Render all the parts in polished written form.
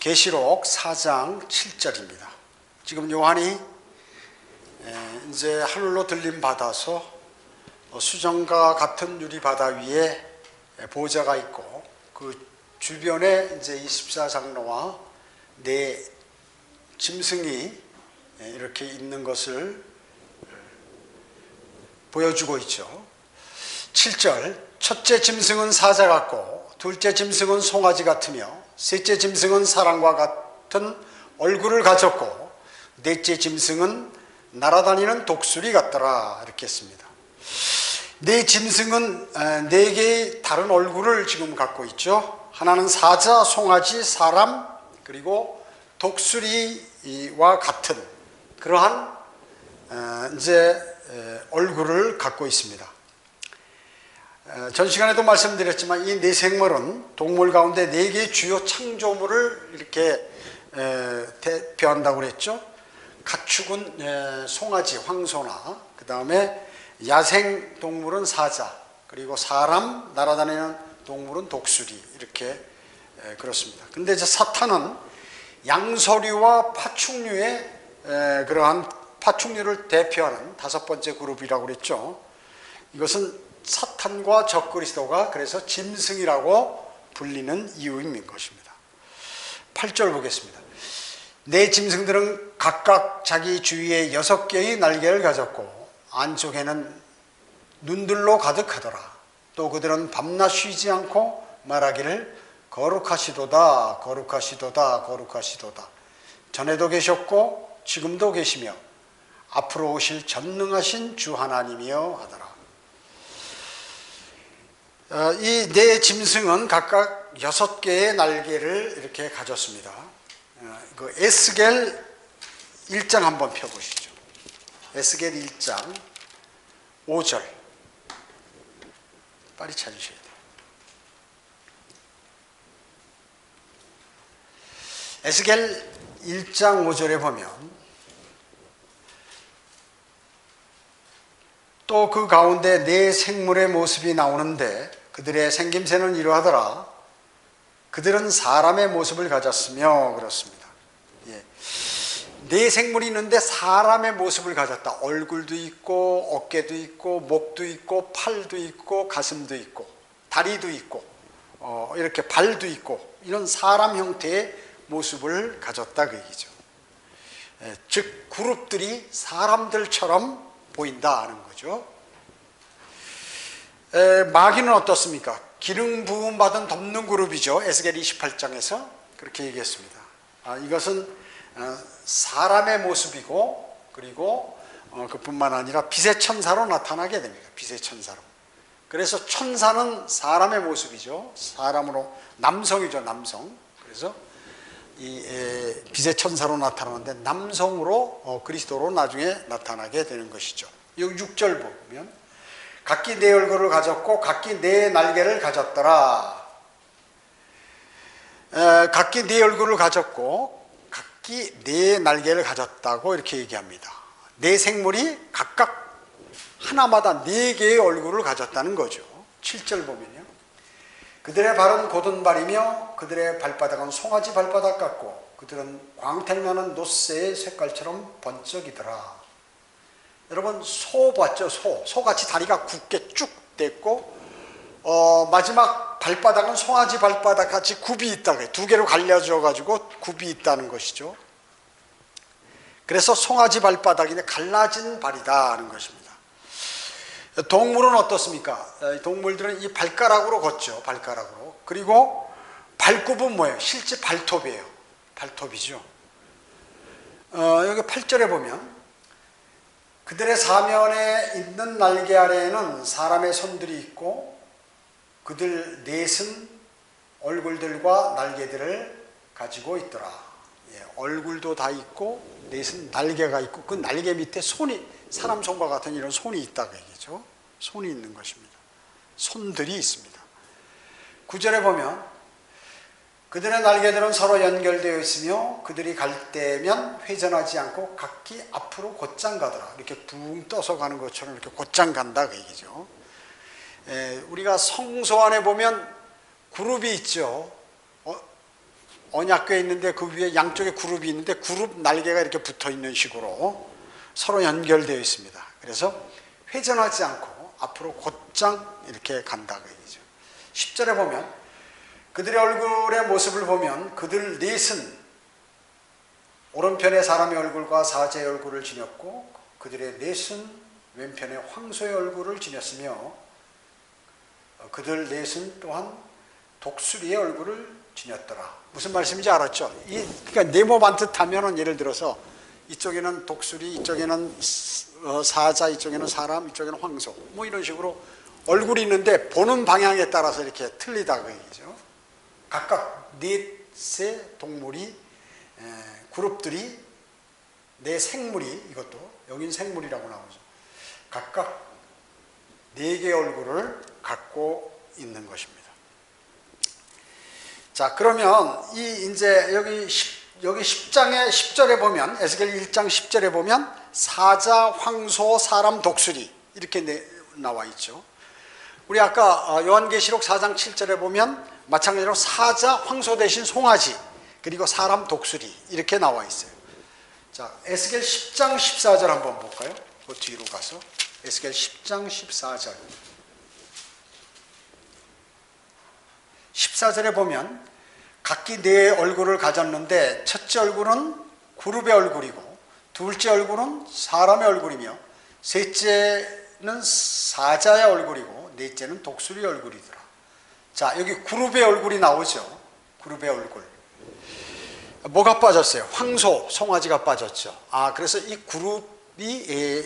계시록 4장 7절입니다. 지금 요한이 이제 하늘로 들림 받아서 수정과 같은 유리 바다 위에 보좌가 있고 그 주변에 이제 24장로와 네 짐승이 이렇게 있는 것을 보여주고 있죠. 7절, 첫째 짐승은 사자 같고 둘째 짐승은 송아지 같으며 셋째 짐승은 사람과 같은 얼굴을 가졌고 넷째 짐승은 날아다니는 독수리 같더라, 이렇게 했습니다. 네 짐승은 네 개의 다른 얼굴을 지금 갖고 있죠. 하나는 사자, 송아지, 사람, 그리고 독수리와 같은 그러한 이제 얼굴을 갖고 있습니다. 전 시간에도 말씀드렸지만 이 네 생물은 동물 가운데 네 개의 주요 창조물을 이렇게 대표한다고 그랬죠. 가축은 송아지, 황소나 그 다음에 야생 동물은 사자, 그리고 사람, 날아다니는 동물은 독수리, 이렇게 그렇습니다. 근데 이제 사탄은 양서류와 파충류의 그러한 파충류를 대표하는 다섯 번째 그룹이라고 그랬죠. 이것은 사탄과 적그리스도가 그래서 짐승이라고 불리는 이유인 것입니다. 8절 보겠습니다. 네 짐승들은 각각 자기 주위에 6개의 날개를 가졌고 안쪽에는 눈들로 가득하더라. 또 그들은 밤낮 쉬지 않고 말하기를 거룩하시도다, 거룩하시도다, 거룩하시도다. 전에도 계셨고 지금도 계시며 앞으로 오실 전능하신 주 하나님이여 하더라. 이 네 짐승은 각각 6개의 날개를 이렇게 가졌습니다. 그 에스겔 1장 한번 펴보시죠. 에스겔 1장 5절 빨리 찾으셔야 돼요. 에스겔 1장 5절에 보면 또 그 가운데 네 생물의 모습이 나오는데 그들의 생김새는 이러하더라. 그들은 사람의 모습을 가졌으며, 그렇습니다. 네 생물이 있는데 사람의 모습을 가졌다. 얼굴도 있고 어깨도 있고 목도 있고 팔도 있고 가슴도 있고 다리도 있고 이렇게 발도 있고 이런 사람 형태의 모습을 가졌다, 그 얘기죠. 즉 그룹들이 사람들처럼 보인다는 거죠. 마귀는 어떻습니까? 기름 부음 받은 덮는 그룹이죠. 에스겔 28장에서 그렇게 얘기했습니다. 이것은 사람의 모습이고 그리고 그뿐만 아니라 빛의 천사로 나타나게 됩니다. 빛의 천사로. 그래서 천사는 사람의 모습이죠. 사람으로, 남성이죠, 남성. 그래서 이 빛의 천사로 나타나는데 남성으로 그리스도로 나중에 나타나게 되는 것이죠. 여기 6절 보면 각기 네 얼굴을 가졌고 각기 네 날개를 가졌더라. 각기 네 얼굴을 가졌고 각기 네 날개를 가졌다고 이렇게 얘기합니다. 네 생물이 각각 하나마다 네 개의 얼굴을 가졌다는 거죠. 7절 보면요. 그들의 발은 곧은 발이며 그들의 발바닥은 송아지 발바닥 같고 그들은 광택나는 노새의 색깔처럼 번쩍이더라. 여러분, 소 봤죠? 소같이 다리가 굳게 쭉 됐고 마지막 발바닥은 송아지 발바닥 같이 굽이 있다. 두 개로 갈려져 가지고 굽이 있다는 것이죠. 그래서 송아지 발바닥인데 갈라진 발이다 하는 것입니다. 동물은 어떻습니까? 동물들은 이 발가락으로 걷죠. 발가락으로. 그리고 발굽은 뭐예요? 실제 발톱이에요. 발톱이죠. 여기 8절에 보면 그들의 사면에 있는 날개 아래에는 사람의 손들이 있고 그들 넷은 얼굴들과 날개들을 가지고 있더라. 얼굴도 다 있고 넷은 날개가 있고 그 날개 밑에 손이, 사람 손과 같은 이런 손이 있다고 얘기죠. 손이 있는 것입니다. 손들이 있습니다. 9절에 보면 그들의 날개들은 서로 연결되어 있으며 그들이 갈 때면 회전하지 않고 각기 앞으로 곧장 가더라. 이렇게 붕 떠서 가는 것처럼 이렇게 곧장 간다, 그 얘기죠. 우리가 성소 안에 보면 그룹이 있죠. 언약궤 있는데 그 위에 양쪽에 그룹이 있는데 그룹 날개가 이렇게 붙어 있는 식으로 서로 연결되어 있습니다. 그래서 회전하지 않고 앞으로 곧장 이렇게 간다 그 얘기죠. 10절에 보면 그들의 얼굴의 모습을 보면 그들 넷은 오른편에 사람의 얼굴과 사자의 얼굴을 지녔고 그들의 넷은 왼편에 황소의 얼굴을 지녔으며 그들 넷은 또한 독수리의 얼굴을 지녔더라. 무슨 말씀인지 알았죠? 그러니까 네모 반듯하면은 예를 들어서 이쪽에는 독수리, 이쪽에는 사자, 이쪽에는 사람, 이쪽에는 황소, 뭐 이런 식으로 얼굴이 있는데 보는 방향에 따라서 이렇게 틀리다 그 얘기죠. 각각 넷의 동물이 그룹들이 네 생물이 이것도 여긴 생물이라고 나오죠. 각각 네 개의 얼굴을 갖고 있는 것입니다. 자, 그러면 이제 여기 10장의 10절에 보면 에스겔 1장 10절에 보면 사자, 황소, 사람, 독수리 이렇게 나와 있죠. 우리 아까 요한계시록 4장 7절에 보면 마찬가지로 사자, 황소 대신 송아지 그리고 사람, 독수리 이렇게 나와 있어요. 자, 에스겔 10장 14절 한번 볼까요? 그 뒤로 가서 에스겔 10장 14절 14절에 보면 각기 네 얼굴을 가졌는데 첫째 얼굴은 그룹의 얼굴이고 둘째 얼굴은 사람의 얼굴이며 셋째는 사자의 얼굴이고 넷째는 독수리의 얼굴이더라. 자, 여기 그룹의 얼굴이 나오죠. 그룹의 얼굴. 뭐가 빠졌어요? 황소, 송아지가 빠졌죠. 그래서 이 그룹이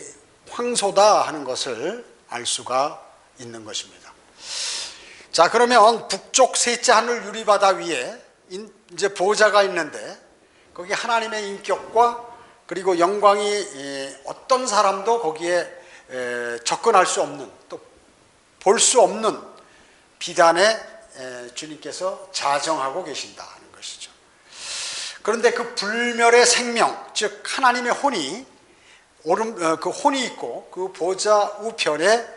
황소다 하는 것을 알 수가 있는 것입니다. 자, 그러면 북쪽 셋째 하늘 유리바다 위에 이제 보좌가 있는데 거기 하나님의 인격과 그리고 영광이 어떤 사람도 거기에 접근할 수 없는 또 볼 수 없는 비단에 주님께서 자정하고 계신다 하는 것이죠. 그런데 그 불멸의 생명, 즉 하나님의 혼이 그 혼이 있고 그 보좌 우편에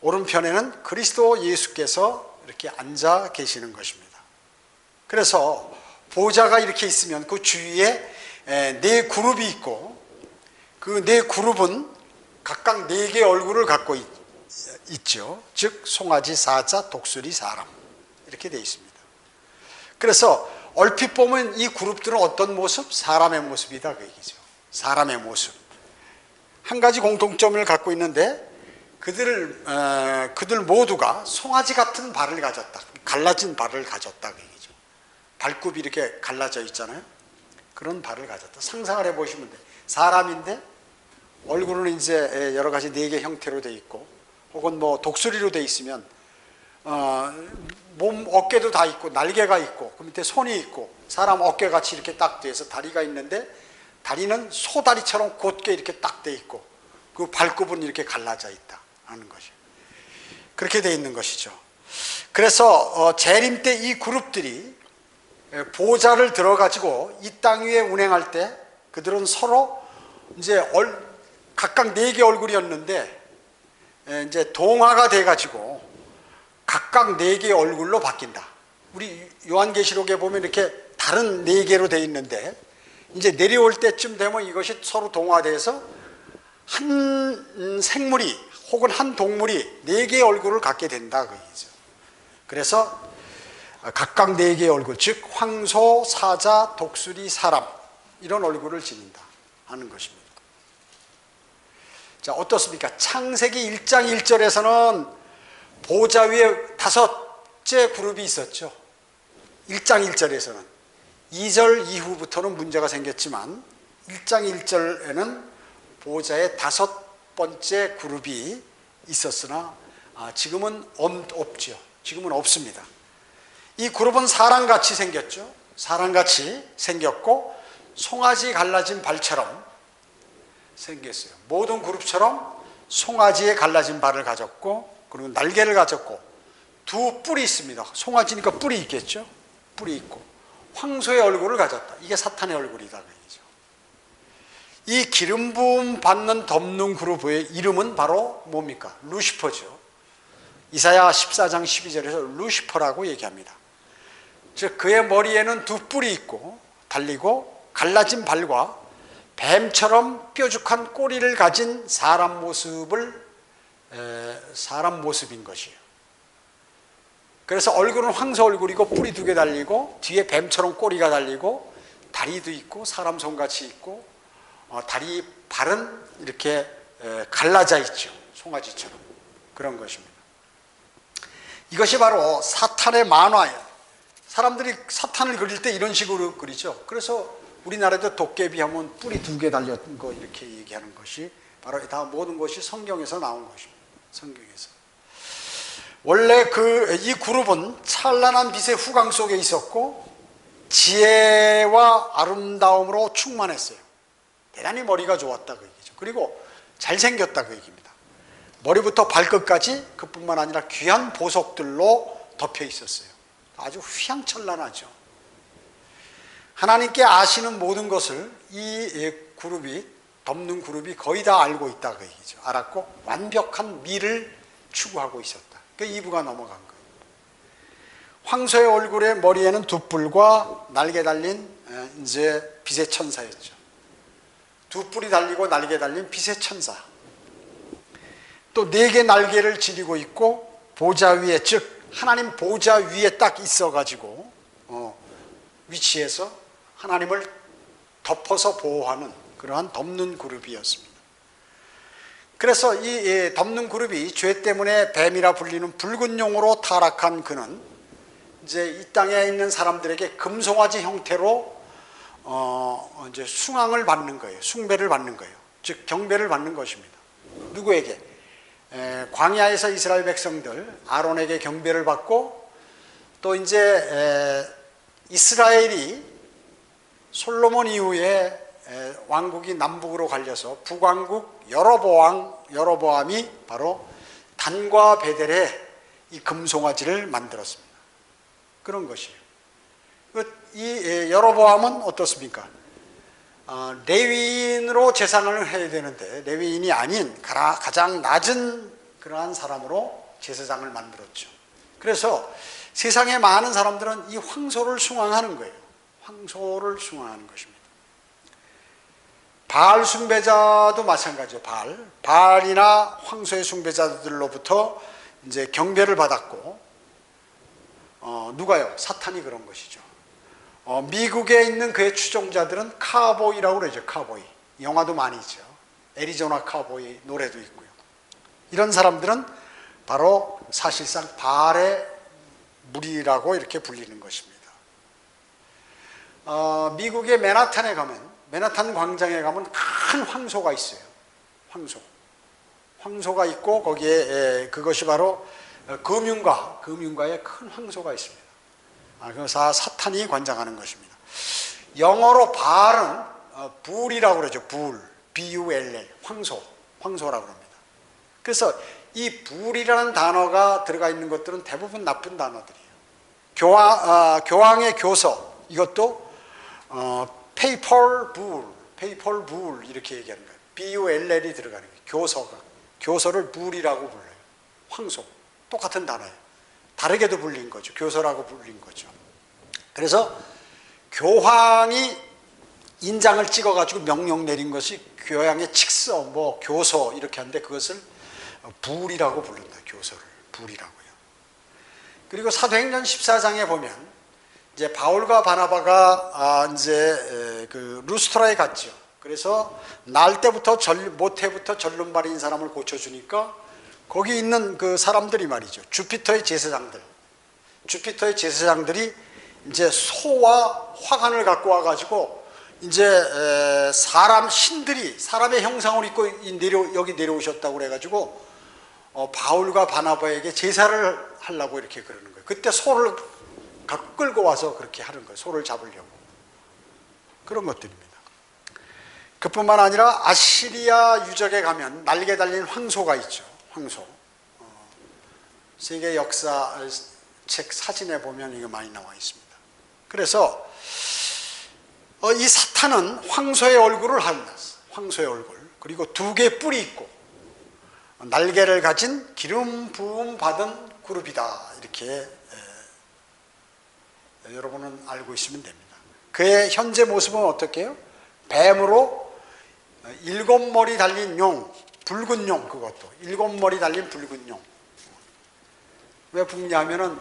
오른편에는 그리스도 예수께서 이렇게 앉아 계시는 것입니다. 그래서 보좌가 이렇게 있으면 그 주위에 네 그룹이 있고 그 네 그룹은 각각 네 개의 얼굴을 갖고 있죠. 즉 송아지, 사자, 독수리, 사람 이렇게 되어 있습니다. 그래서 얼핏 보면 이 그룹들은 어떤 모습? 사람의 모습이다 그 얘기죠. 사람의 모습. 한 가지 공통점을 갖고 있는데 그들 모두가 송아지 같은 발을 가졌다. 갈라진 발을 가졌다 그 얘기죠. 발굽이 이렇게 갈라져 있잖아요. 그런 발을 가졌다. 상상을 해보시면 돼요. 사람인데 얼굴은 이제 여러 가지 네 개 형태로 돼 있고 혹은 뭐 독수리로 돼 있으면 몸 어깨도 다 있고 날개가 있고 그 밑에 손이 있고 사람 어깨같이 이렇게 딱 돼서 다리가 있는데 다리는 소다리처럼 곧게 이렇게 딱 돼 있고 그 발굽은 이렇게 갈라져 있다 하는 것이 그렇게 돼 있는 것이죠. 그래서 재림 때 이 그룹들이 보좌를 들어가지고 이 땅 위에 운행할 때 그들은 서로 이제 각각 네 개 얼굴이었는데 이제 동화가 돼가지고 각각 네 개의 얼굴로 바뀐다. 우리 요한계시록에 보면 이렇게 다른 네 개로 돼 있는데 이제 내려올 때쯤 되면 이것이 서로 동화돼서 한 생물이 혹은 한 동물이 네 개의 얼굴을 갖게 된다 그 얘기죠. 그래서 각각 네 개의 얼굴, 즉 황소, 사자, 독수리, 사람 이런 얼굴을 지닌다 하는 것입니다. 자, 어떻습니까? 창세기 1장 1절에서는 보좌 위에 다섯째 그룹이 있었죠. 1장 1절에서는 2절 이후부터는 문제가 생겼지만 1장 1절에는 보좌에 다섯 번째 그룹이 있었으나 지금은 없죠. 지금은 없습니다. 이 그룹은 사람같이 생겼죠. 사람같이 생겼고 송아지 갈라진 발처럼 생겼어요. 모든 그룹처럼 송아지의 갈라진 발을 가졌고 그리고 날개를 가졌고 두 뿔이 있습니다. 송아지니까 뿔이 있겠죠. 뿔이 있고 황소의 얼굴을 가졌다. 이게 사탄의 얼굴이다 그 얘기죠. 이 기름 부음 받는 덮는 그룹의 이름은 바로 뭡니까? 루시퍼죠. 이사야 14장 12절에서 루시퍼라고 얘기합니다. 즉 그의 머리에는 두 뿔이 있고 달리고 갈라진 발과 뱀처럼 뾰족한 꼬리를 가진 사람 모습인 것이에요. 그래서 얼굴은 황소 얼굴이고 뿔이 두 개 달리고 뒤에 뱀처럼 꼬리가 달리고 다리도 있고 사람 손같이 있고 다리 발은 이렇게 갈라져 있죠. 송아지처럼. 그런 것입니다. 이것이 바로 사탄의 만화예요. 사람들이 사탄을 그릴 때 이런 식으로 그리죠. 그래서 우리나라에도 도깨비 하면 뿔이 두 개 달렸던 거 이렇게 얘기하는 것이 바로 다 모든 것이 성경에서 나온 것입니다. 성경에서. 원래 이 그룹은 찬란한 빛의 후광 속에 있었고 지혜와 아름다움으로 충만했어요. 대단히 머리가 좋았다 그 얘기죠. 그리고 잘생겼다 그 얘기입니다. 머리부터 발끝까지 그뿐만 아니라 귀한 보석들로 덮여 있었어요. 아주 휘황찬란하죠. 하나님께 아시는 모든 것을 이 그룹이 덮는 그룹이 거의 다 알고 있다 그 얘기죠. 알았고 완벽한 미를 추구하고 있었다. 그 2부가 넘어간 거예요. 황소의 얼굴에 머리에는 두 뿔과 날개 달린 이제 빛의 천사였죠. 두 뿔이 달리고 날개 달린 빛의 천사. 또 4개 날개를 지니고 있고 보좌 위에, 즉 하나님 보좌 위에 딱 있어가지고 위치해서 하나님을 덮어서 보호하는 그러한 덮는 그룹이었습니다. 그래서 이 덮는 그룹이 죄 때문에 뱀이라 불리는 붉은 용으로 타락한 그는 이제 이 땅에 있는 사람들에게 금송아지 형태로 이제 숭앙을 받는 거예요. 숭배를 받는 거예요. 즉 경배를 받는 것입니다. 누구에게? 광야에서 이스라엘 백성들 아론에게 경배를 받고 또 이제 이스라엘이 솔로몬 이후에 왕국이 남북으로 갈려서 북왕국 여로보암이 바로 단과 베델에 이 금송아지를 만들었습니다. 그런 것이에요. 이 여로보암은 어떻습니까? 레위인으로 제사를 해야 되는데 레위인이 아닌 가장 낮은 그러한 사람으로 제사장을 만들었죠. 그래서 세상의 많은 사람들은 이 황소를 숭앙하는 거예요. 황소를 숭앙하는 것입니다. 바알 숭배자도 마찬가지죠. 바알이나 황소의 숭배자들로부터 이제 경배를 받았고, 누가요? 사탄이 그런 것이죠. 미국에 있는 그의 추종자들은 카보이라고 그러죠. 카보이. 영화도 많이 있죠. 애리조나 카보이 노래도 있고요. 이런 사람들은 바로 사실상 바알의 무리라고 이렇게 불리는 것입니다. 미국의 맨하탄 광장에 가면 큰 황소가 있어요. 황소가 있고 거기에 그것이 바로 금융가에 큰 황소가 있습니다. 그래서 사탄이 관장하는 것입니다. 영어로 바알은 불이라고 그러죠. B-U-L-L, 황소라고 합니다. 그래서 이 불이라는 단어가 들어가 있는 것들은 대부분 나쁜 단어들이에요. 교황의 교서, 이것도 페이펄 불 이렇게 얘기하는 거예요. B-U-L-L이 들어가는 거예요. 교서를 불이라고 불러요. 황소, 똑같은 단어예요. 다르게도 불린 거죠. 교서라고 불린 거죠. 그래서 교황이 인장을 찍어가지고 명령 내린 것이 교황의 칙서, 교서 이렇게 하는데 그것을 불이라고 부른다. 교서를 불이라고요. 그리고 사도행전 14장에 보면 이제 바울과 바나바가 이제 그 루스트라에 갔죠. 그래서 모태부터 절름발인 사람을 고쳐주니까 거기 있는 그 사람들이 말이죠. 주피터의 제사장들이 이제 소와 화관을 갖고 와가지고 이제 신들이 사람의 형상을 입고 여기 내려오셨다고 그래가지고 바울과 바나바에게 제사를 하려고 이렇게 그러는 거예요. 그때 소를 끌고 와서 그렇게 하는 거예요. 소를 잡으려고. 그런 것들입니다. 그뿐만 아니라 아시리아 유적에 가면 날개 달린 황소가 있죠. 황소. 세계 역사 책 사진에 보면 이거 많이 나와 있습니다. 그래서 이 사탄은 황소의 얼굴을 한다. 황소의 얼굴. 그리고 2개 뿔이 있고 날개를 가진 기름 부음 받은 그룹이다. 이렇게 여러분은 알고 있으면 됩니다. 그의 현재 모습은 어떻게 해요? 뱀으로 7머리 달린 용, 붉은 용, 그것도 7머리 달린 붉은 용. 왜 붉냐 하면은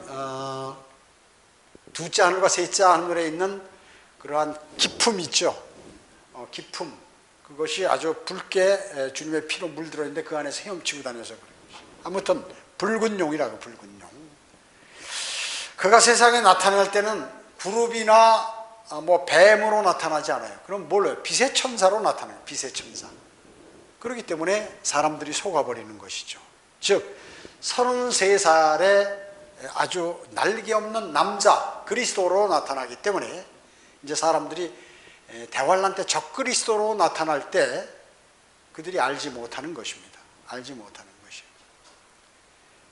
둘째 하늘과 셋째 하늘에 있는 그러한 기품 있죠. 기품, 그것이 아주 붉게 주님의 피로 물들어 있는데 그 안에서 헤엄치고 다녀서 그래요. 아무튼 붉은 용이라고. 붉은 용. 그가 세상에 나타날 때는 그룹이나 뭐 뱀으로 나타나지 않아요. 그럼 뭘로? 빛의 천사로 나타나요. 빛의 천사. 그렇기 때문에 사람들이 속아버리는 것이죠. 즉 33살에 아주 날개 없는 남자 그리스도로 나타나기 때문에 이제 사람들이 대환란 때 적그리스도로 나타날 때 그들이 알지 못하는 것입니다. 알지 못하는 것이에요.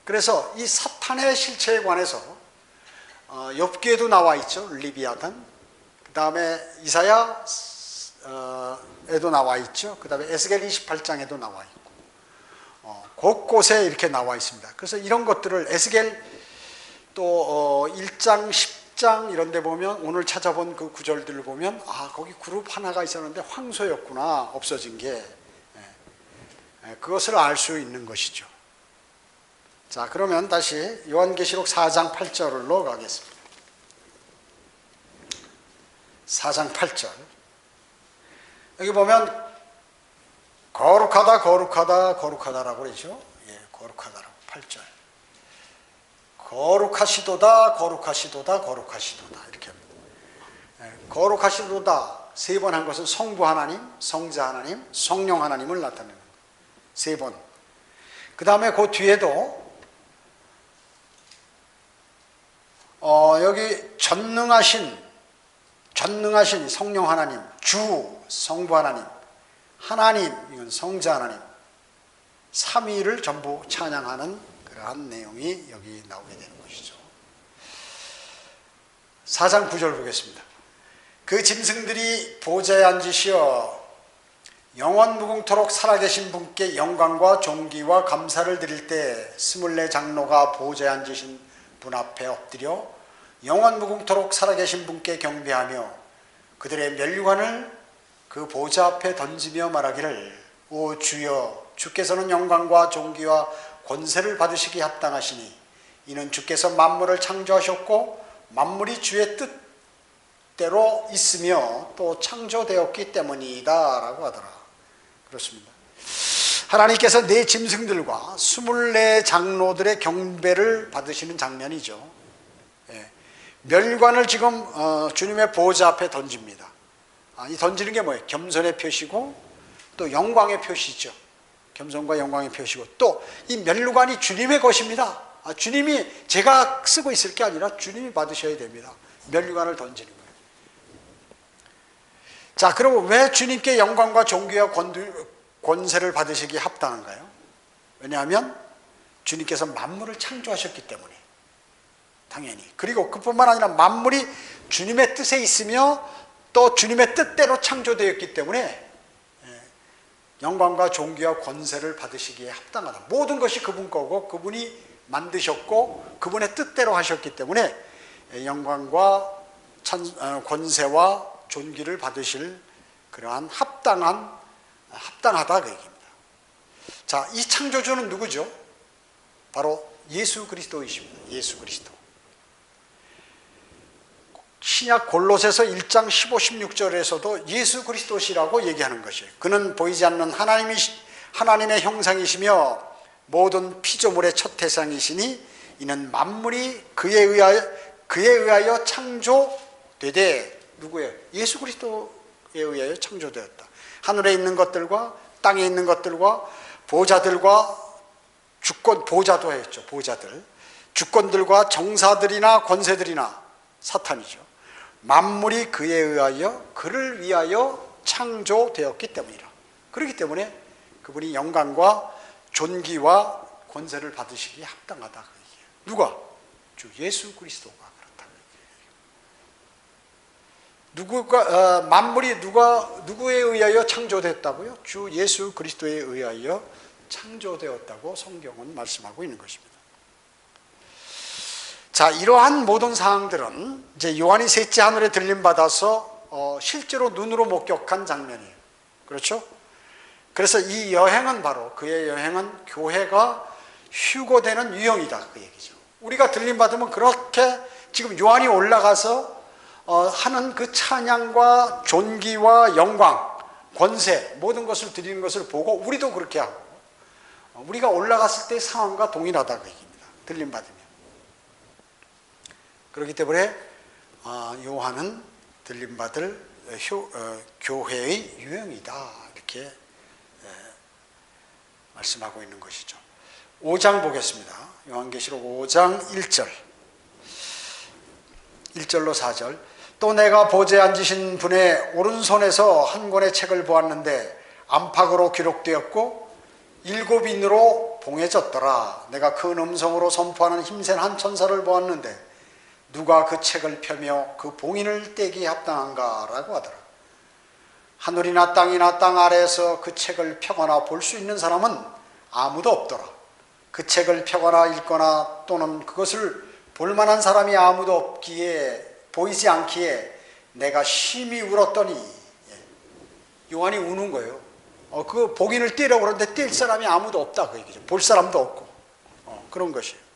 그래서 이 사탄의 실체에 관해서 욥기에도 나와 있죠. 리비아탄. 그 다음에 이사야에도 나와 있죠. 그 다음에 에스겔 28장에도 나와 있고 곳곳에 이렇게 나와 있습니다. 그래서 이런 것들을 에스겔 또 1장 10장 이런 데 보면 오늘 찾아본 그 구절들을 보면 거기 그룹 하나가 있었는데 황소였구나, 없어진 게. 그것을 알 수 있는 것이죠. 자, 그러면 다시 요한계시록 4장 8절로 가겠습니다. 4장 8절. 여기 보면 거룩하다 거룩하다 거룩하다라고 그러죠. 거룩하다라고 8절. 거룩하시도다 거룩하시도다 거룩하시도다 이렇게 합니다. 거룩하시도다 세 번 한 것은 성부 하나님, 성자 하나님, 성령 하나님을 나타내는 거예요. 세 번. 그 다음에 그 뒤에도 여기 전능하신 성령 하나님, 주 성부 하나님, 하나님 이건 성자 하나님, 삼위를 전부 찬양하는 그러한 내용이 여기 나오게 되는 것이죠. 4장 9절 보겠습니다. 그 짐승들이 보좌에 앉으시어 영원 무궁토록 살아계신 분께 영광과 존귀와 감사를 드릴 때 24 장로가 보좌에 앉으신 분 앞에 엎드려 영원 무궁토록 살아계신 분께 경배하며 그들의 면류관을 그 보좌 앞에 던지며 말하기를 오 주여 주께서는 영광과 존귀와 권세를 받으시기 합당하시니 이는 주께서 만물을 창조하셨고 만물이 주의 뜻대로 있으며 또 창조되었기 때문이다 라고 하더라. 그렇습니다. 하나님께서 네 짐승들과 24 장로들의 경배를 받으시는 장면이죠. 멸관을 지금 주님의 보좌 앞에 던집니다. 이 던지는 게 뭐예요? 겸손의 표시고 또 영광의 표시죠. 겸손과 영광의 표시고 또 이 멸관이 주님의 것입니다. 주님이 제가 쓰고 있을 게 아니라 주님이 받으셔야 됩니다. 멸관을 던지는 거예요. 자, 그럼 왜 주님께 영광과 존귀와 권세를 받으시기 합당한가요? 왜냐하면 주님께서 만물을 창조하셨기 때문에 당연히. 그리고 그뿐만 아니라 만물이 주님의 뜻에 있으며 또 주님의 뜻대로 창조되었기 때문에 영광과 존귀와 권세를 받으시기에 합당하다. 모든 것이 그분 거고 그분이 만드셨고 그분의 뜻대로 하셨기 때문에 영광과 권세와 존귀를 받으실 그러한 합당하다 그 얘기입니다. 자, 이 창조주는 누구죠? 바로 예수 그리스도이십니다. 예수 그리스도. 신약 골로새서 1장 15, 16절에서도 예수 그리스도시라고 얘기하는 것이에요. 그는 보이지 않는 하나님의 형상이시며 모든 피조물의 첫 태상이시니 이는 만물이 그에 의하여 창조되되 누구예요? 예수 그리스도에 의하여 창조되었다. 하늘에 있는 것들과 땅에 있는 것들과 보좌들과 주권, 보좌도 했죠. 보좌들, 주권들과 정사들이나 권세들이나 사탄이죠. 만물이 그에 의하여 그를 위하여 창조되었기 때문이라. 그렇기 때문에 그분이 영광과 존귀와 권세를 받으시기에 합당하다. 누가? 주 예수 그리스도가 그렇다. 만물이 누구에 의하여 창조됐다고요? 주 예수 그리스도에 의하여 창조되었다고 성경은 말씀하고 있는 것입니다. 자, 이러한 모든 사항들은 이제 요한이 셋째 하늘에 들림받아서 실제로 눈으로 목격한 장면이에요. 그렇죠? 그래서 이 여행은 바로, 그의 여행은 교회가 휴거되는 유형이다, 그 얘기죠. 우리가 들림받으면 그렇게 지금 요한이 올라가서 하는 그 찬양과 존귀와 영광, 권세, 모든 것을 드리는 것을 보고 우리도 그렇게 하고, 우리가 올라갔을 때의 상황과 동일하다, 그 얘기입니다. 들림받으면. 그렇기 때문에 요한은 들림받을 교회의 유형이다, 이렇게 말씀하고 있는 것이죠. 5장 보겠습니다. 요한계시록 5장 1절 1절로 4절. 또 내가 보좌에 앉으신 분의 오른손에서 한 권의 책을 보았는데 안팎으로 기록되었고 7인으로 봉해졌더라. 내가 큰 음성으로 선포하는 힘센 한 천사를 보았는데 누가 그 책을 펴며 그 봉인을 떼기에 합당한가? 라고 하더라. 하늘이나 땅이나 땅 아래에서 그 책을 펴거나 볼 수 있는 사람은 아무도 없더라. 그 책을 펴거나 읽거나 또는 그것을 볼 만한 사람이 아무도 없기에, 보이지 않기에 내가 심히 울었더니, 요한이 우는 거예요. 그 봉인을 떼려고 그러는데 뗄 사람이 아무도 없다, 그 얘기죠. 볼 사람도 없고, 그런 것이에요.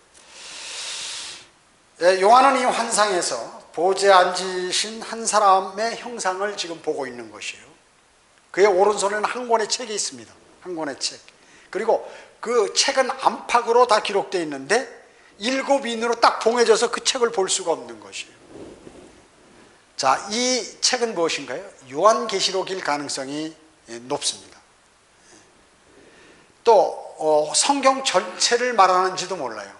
요한은 이 환상에서 보좌에 앉으신 한 사람의 형상을 지금 보고 있는 것이에요. 그의 오른손에는 한 권의 책이 있습니다. 한 권의 책. 그리고 그 책은 안팎으로 다 기록되어 있는데 7인으로 딱 봉해져서 그 책을 볼 수가 없는 것이에요. 자, 이 책은 무엇인가요? 요한계시록일 가능성이 높습니다. 또 성경 전체를 말하는지도 몰라요.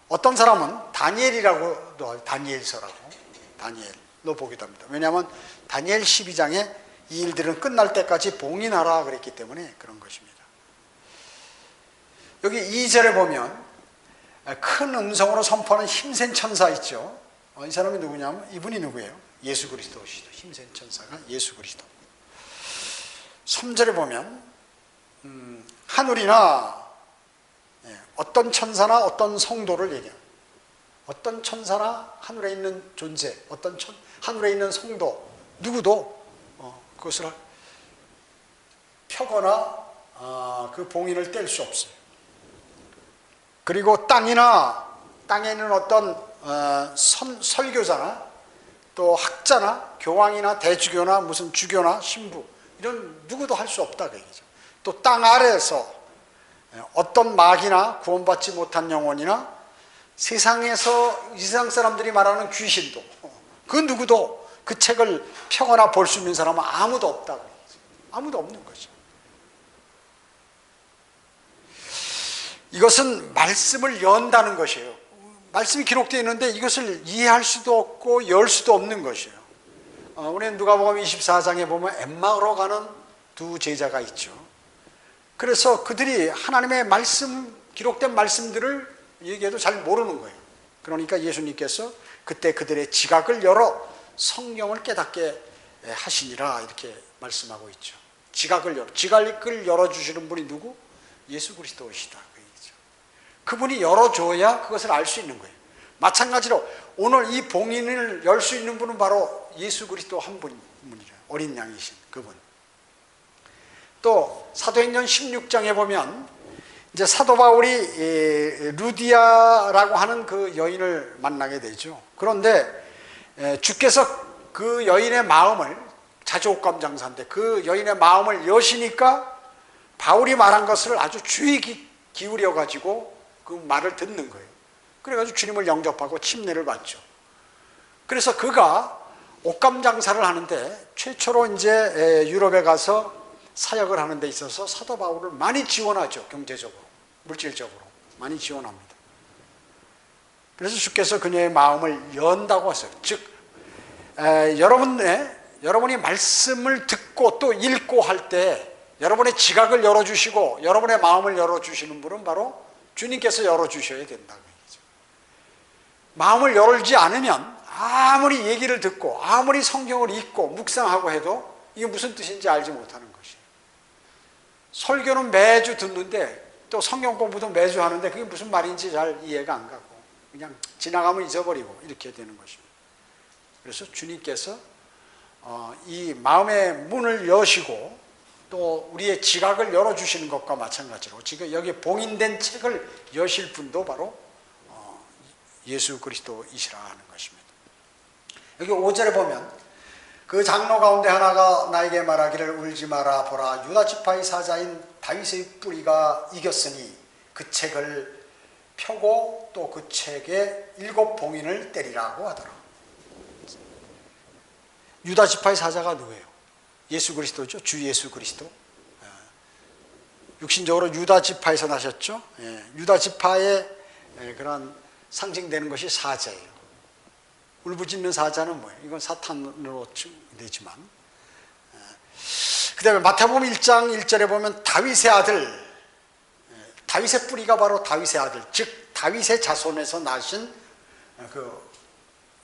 어떤 사람은 다니엘이라고도, 다니엘서라고, 다니엘로 보기도 합니다. 왜냐하면 다니엘 12장에 이 일들은 끝날 때까지 봉인하라 그랬기 때문에 그런 것입니다. 여기 2절에 보면 큰 음성으로 선포하는 힘센 천사 있죠. 이 사람이 누구냐면 이분이 누구예요? 예수 그리스도시죠. 힘센 천사가 예수 그리스도. 3절에 보면 하늘이나 어떤 천사나 어떤 성도를 얘기합니다. 어떤 천사나 하늘에 있는 존재, 하늘에 있는 성도 누구도 그것을 펴거나 그 봉인을 뗄 수 없어요. 그리고 땅에 있는 어떤 설교자나 또 학자나 교황이나 대주교나 무슨 주교나 신부 이런 누구도 할 수 없다 그 얘기죠. 또 땅 아래에서 어떤 마귀나 구원받지 못한 영혼이나 세상에서 이 세상 사람들이 말하는 귀신도 그 누구도 그 책을 펴거나 볼 수 있는 사람은 아무도 없다 그 얘기죠. 아무도 없는 거죠. 이것은 말씀을 연다는 것이에요. 말씀이 기록되어 있는데 이것을 이해할 수도 없고 열 수도 없는 것이에요. 우리는 누가복음 24장에 보면 엠마오로 가는 두 제자가 있죠. 그래서 그들이 하나님의 말씀, 기록된 말씀들을 얘기해도 잘 모르는 거예요. 그러니까 예수님께서 그때 그들의 지각을 열어 성경을 깨닫게 하시니라 이렇게 말씀하고 있죠. 지각을 열어주시는 분이 누구? 예수 그리스도시다. 그분이 열어줘야 그것을 알 수 있는 거예요. 마찬가지로 오늘 이 봉인을 열 수 있는 분은 바로 예수 그리스도 한 분이죠. 어린 양이신 그분. 또 사도행전 16장에 보면 이제 사도 바울이 루디아라고 하는 그 여인을 만나게 되죠. 그런데 주께서 그 여인의 마음을, 자주옥감 장사인데 그 여인의 마음을 여시니까 바울이 말한 것을 아주 주의 기울여 가지고 그 말을 듣는 거예요. 그래가지고 주님을 영접하고 침례를 받죠. 그래서 그가 옥감 장사를 하는데 최초로 이제 유럽에 가서 사역을 하는 데 있어서 사도 바울을 많이 지원하죠. 경제적으로, 물질적으로 많이 지원합니다. 그래서 주께서 그녀의 마음을 연다고 하세요. 즉 여러분이 말씀을 듣고 또 읽고 할 때 여러분의 지각을 열어주시고 여러분의 마음을 열어주시는 분은 바로 주님께서 열어주셔야 된다는 얘기죠. 마음을 열지 않으면 아무리 얘기를 듣고 아무리 성경을 읽고 묵상하고 해도 이게 무슨 뜻인지 알지 못하는 것이에요. 설교는 매주 듣는데 또 성경 공부도 매주 하는데 그게 무슨 말인지 잘 이해가 안 가고 그냥 지나가면 잊어버리고 이렇게 되는 것입니다. 그래서 주님께서 이 마음의 문을 여시고 또 우리의 지각을 열어주시는 것과 마찬가지로 지금 여기 봉인된 책을 여실 분도 바로 예수 그리스도이시라는 것입니다. 여기 5절에 보면 그 장로 가운데 하나가 나에게 말하기를 울지 마라. 보라, 유다 지파의 사자인 다윗의 뿌리가 이겼으니 그 책을 펴고 또 그 책에 7 봉인을 때리라고 하더라. 유다 지파의 사자가 누구예요? 예수 그리스도죠. 주 예수 그리스도. 육신적으로 유다 지파에서 나셨죠. 유다 지파의 그런 상징되는 것이 사자예요. 울부짖는 사자는 뭐예요? 이건 사탄으로 되지만. 그 다음에 마태복음 1장 1절에 보면 다윗의 아들, 다윗의 뿌리가 바로 다윗의 아들, 즉 다윗의 자손에서 나신 그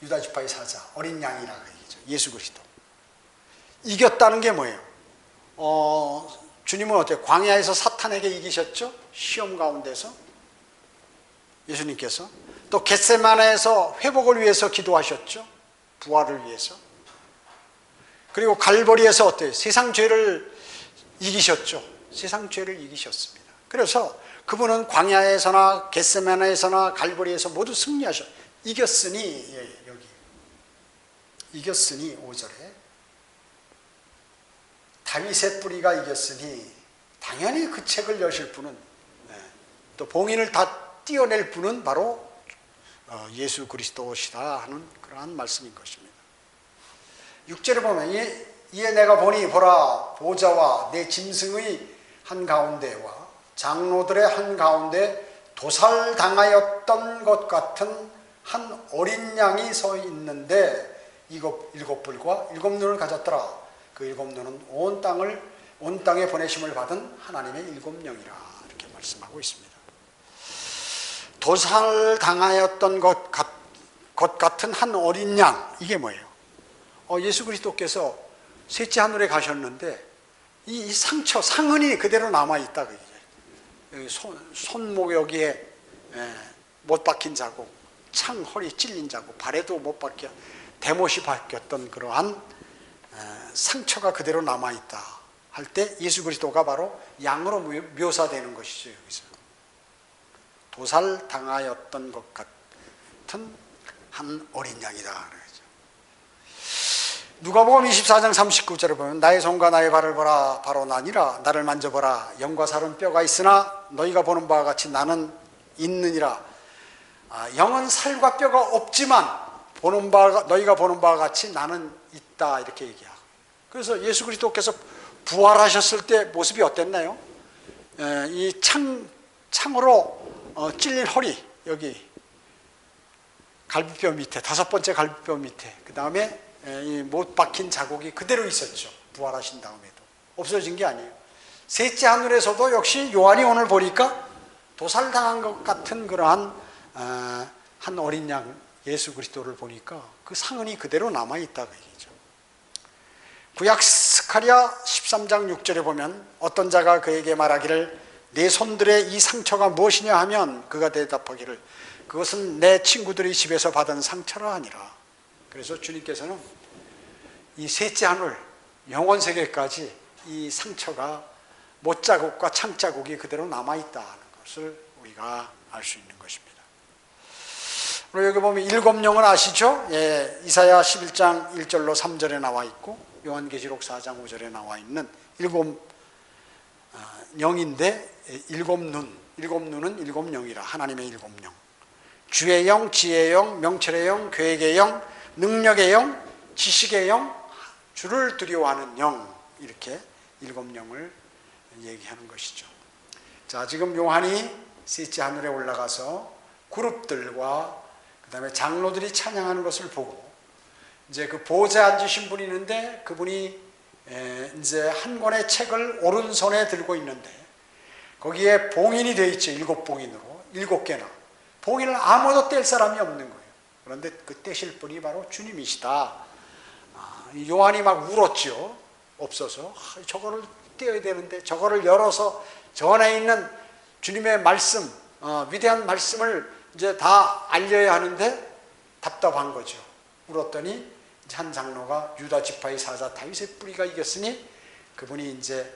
유다 지파의 사자, 어린 양이라고 얘기죠. 예수 그리스도. 이겼다는 게 뭐예요? 주님은 어때요? 광야에서 사탄에게 이기셨죠? 시험 가운데서 예수님께서. 또 겟세마네에서 회복을 위해서 기도하셨죠? 부활을 위해서. 그리고 갈보리에서 어때요? 세상 죄를 이기셨죠? 세상 죄를 이기셨습니다. 그래서 그분은 광야에서나 겟세마네에서나 갈보리에서 모두 승리하셨. 이겼으니, 여기 이겼으니 5절에 다윗의 뿌리가 이겼으니 당연히 그 책을 여실 분은 또 봉인을 다 띄어낼 분은 바로 예수 그리스도시다 하는 그러한 말씀인 것입니다. 6절에 보면 이에 내가 보니 보라, 보좌와 내 짐승의 한가운데와 장로들의 한가운데 도살당하였던 것 같은 한 어린 양이 서 있는데 7 뿔과 7 눈을 가졌더라. 그 7 눈은 온 땅에 보내심을 받은 하나님의 7 영이라 이렇게 말씀하고 있습니다. 도살당하였던 것 같은 한 어린 양, 이게 뭐예요? 예수 그리스도께서 셋째 하늘에 가셨는데 이 상처, 상흔이 그대로 남아있다. 손목 여기에 못 박힌 자국, 창 허리 찔린 자국, 발에도 못 박혀 대못이 박혔던 그러한 상처가 그대로 남아있다 할 때 예수 그리스도가 바로 양으로 묘사되는 것이죠. 여기서 도살당하였던 것 같은 한 어린 양이다 그러죠. 누가복음 24장 39절에 보면 나의 손과 나의 발을 보라, 바로 나니라. 나를 만져보라. 영과 살은 뼈가 있으나 너희가 보는 바와 같이 나는 있느니라. 영은 살과 뼈가 없지만 너희가 보는 바와 같이 나는 있다 이렇게 얘기하고. 그래서 예수 그리스도께서 부활하셨을 때 모습이 어땠나요? 이 창으로 찔린 허리, 여기 갈비뼈 밑에, 5번째 갈비뼈 밑에, 그 다음에 이 못 박힌 자국이 그대로 있었죠. 부활하신 다음에도 없어진 게 아니에요. 셋째 하늘에서도 역시 요한이 오늘 보니까 도살당한 것 같은 그러한 한 어린 양 예수 그리스도를 보니까 그 상흔이 그대로 남아있다 그 얘기죠. 구약 스가랴 13장 6절에 보면 어떤 자가 그에게 말하기를 내 손들의 이 상처가 무엇이냐 하면 그가 대답하기를 그것은 내 친구들이 집에서 받은 상처라 하니라. 그래서 주님께서는 이 셋째 하늘 영원 세계까지 이 상처가 못자국과 창자국이 그대로 남아있다는 것을 우리가 알 수 있는 것입니다. 그리고 여기 보면 7 영은 아시죠? 이사야 11장 1절로 3절에 나와 있고 요한계시록 4장 5절에 나와 있는 7 영인데 7 눈은 7 영이라. 하나님의 7 영. 주의 영, 지혜의 영, 명철의 영, 계획의 영, 능력의 영, 지식의 영, 주를 두려워하는 영, 이렇게 7 영을 얘기하는 것이죠. 자, 지금 요한이 셋째 하늘에 올라가서 그룹들과 그 다음에 장로들이 찬양하는 것을 보고 이제 그 보좌에 앉으신 분이 있는데 그분이 이제 한 권의 책을 오른손에 들고 있는데 거기에 봉인이 되어 있죠. 7 봉인으로 7개나. 봉인을 아무도 뗄 사람이 없는 거예요. 그런데 그 떼실 분이 바로 주님이시다. 요한이 막 울었죠. 없어서 저거를 떼어야 되는데 저거를 열어서 전에 있는 주님의 말씀, 위대한 말씀을 이제 다 알려야 하는데 답답한 거죠. 울었더니 이제 한 장로가 유다 지파의 사자 다윗의 뿌리가 이겼으니 그분이 이제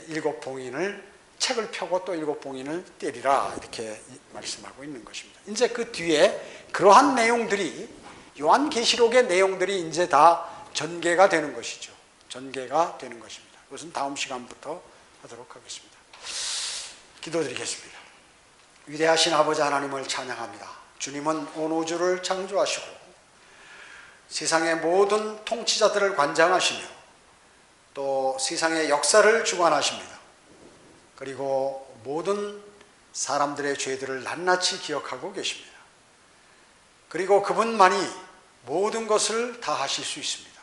7봉인을 책을 펴고 또 7봉인을 때리라 이렇게 말씀하고 있는 것입니다. 이제 그 뒤에 그러한 내용들이 요한계시록의 내용들이 이제 다 전개가 되는 것이죠. 전개가 되는 것입니다. 그것은 다음 시간부터 하도록 하겠습니다. 기도드리겠습니다. 위대하신 아버지 하나님을 찬양합니다. 주님은 온 우주를 창조하시고 세상의 모든 통치자들을 관장하시며 또 세상의 역사를 주관하십니다. 그리고 모든 사람들의 죄들을 낱낱이 기억하고 계십니다. 그리고 그분만이 모든 것을 다 하실 수 있습니다.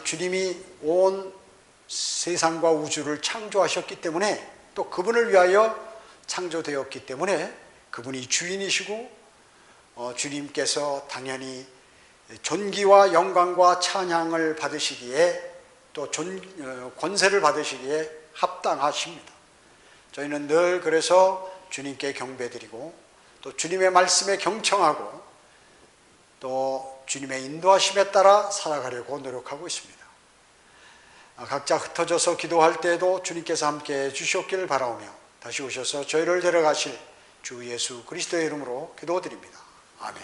주님이 온 세상과 우주를 창조하셨기 때문에 또 그분을 위하여 창조되었기 때문에 그분이 주인이시고 주님께서 당연히 존귀와 영광과 찬양을 받으시기에 또 권세를 받으시기에 합당하십니다. 저희는 늘 그래서 주님께 경배드리고 또 주님의 말씀에 경청하고 또 주님의 인도하심에 따라 살아가려고 노력하고 있습니다. 각자 흩어져서 기도할 때에도 주님께서 함께해 주시옵기를 바라오며 다시 오셔서 저희를 데려가실 주 예수 그리스도의 이름으로 기도드립니다. 아멘.